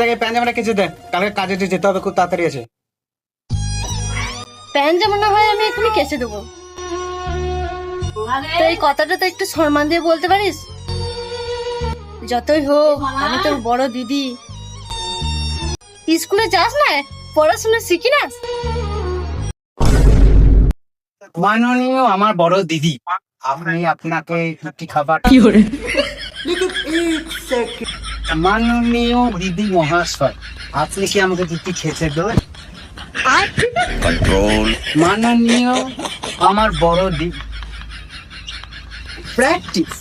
আগে প্যান জামাটা কেচে দে, কালকে কাজে যেতে হবে, খুব তাড়াতাড়ি আছে। প্যান্ট যেমন না হয় আমি এখনই কেচে দেবো। তো এই কথাটা তো একটু সম্মান দিয়ে বলতে পারিস? যতই হোক আমি তোর বড় দিদি। স্কুলে যাস না, পড়াশোনা শিখি না? মাননীয় আমার বড় দিদি, আমি আপনাকে দুটি খাবার। মাননীয় দিদি মহাশয়, আপনি কি আমাকে দুটি খেতে দেবেন? মাননীয় আমার বড় দিদি, প্র্যাকটিস।